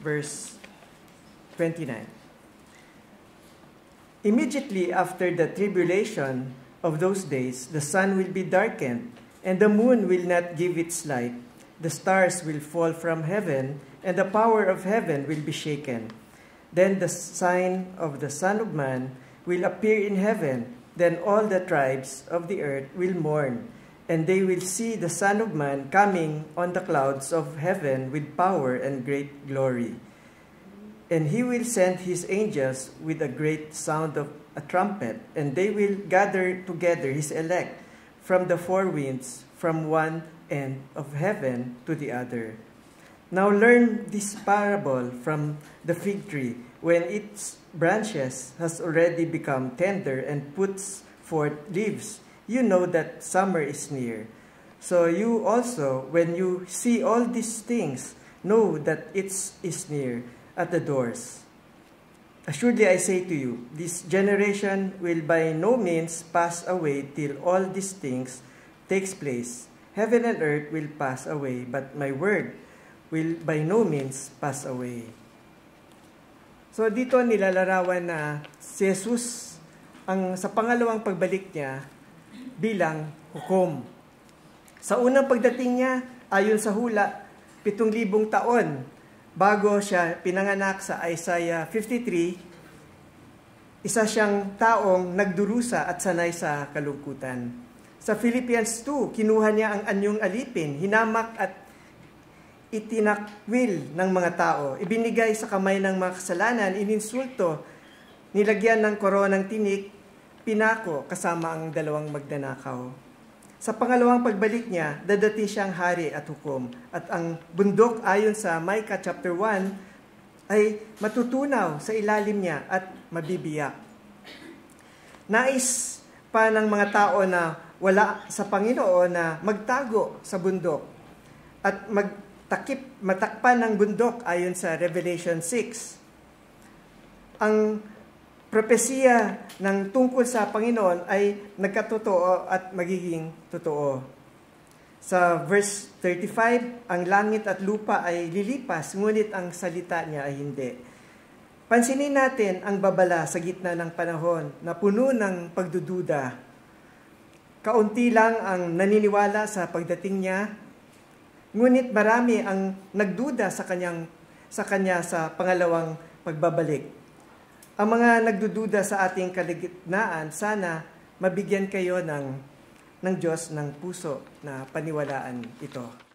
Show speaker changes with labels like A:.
A: verse 29. Immediately after the tribulation of those days, the sun will be darkened, and the moon will not give its light. The stars will fall from heaven, and the power of heaven will be shaken. Then the sign of the Son of Man will appear in heaven. Then all the tribes of the earth will mourn, and they will see the Son of Man coming on the clouds of heaven with power and great glory. And he will send his angels with a great sound of a trumpet, and they will gather together his elect from the four winds, from one end of heaven to the other. Now learn this parable from the fig tree. When its branches has already become tender and puts forth leaves, you know that summer is near. So you also, when you see all these things, know that it is near at the doors. Assuredly I say to you, this generation will by no means pass away till all these things takes place. Heaven and earth will pass away, but my word will by no means pass away. So dito nilalarawan na si Jesus ang sa pangalawang pagbalik niya bilang hukom. Sa unang pagdating niya, ayon sa hula, 7,000 taon bago siya pinanganak sa Isaiah 53, isa siyang taong nagdurusa at sanay sa kalungkutan. Sa Philippians 2, kinuha niya ang anyong alipin, hinamak at itinakwil ng mga tao, ibinigay sa kamay ng mga kasalanan, ininsulto, nilagyan ng koronang tinik, pinako kasama ang dalawang magnanakaw. Sa pangalawang pagbalik niya, dadating siyang hari at hukom, at ang bundok ayon sa Micah chapter 1 ay matutunaw sa ilalim niya at mabibiyak. Nais pa ng mga tao na wala sa Panginoon na magtago sa bundok at matakpan ng bundok ayon sa Revelation 6. Ang propesiya ng tungkol sa Panginoon ay nagkatotoo at magiging totoo. Sa verse 35, ang langit at lupa ay lilipas, ngunit ang salita niya ay hindi. Pansinin natin ang babala sa gitna ng panahon na puno ng pagdududa. Kaunti lang ang naniniwala sa pagdating niya, ngunit marami ang nagduda sa kanya sa pangalawang pagbabalik. Ang mga nagdududa sa ating kalagitnaan, sana mabigyan kayo ng Diyos ng puso na paniwalaan ito.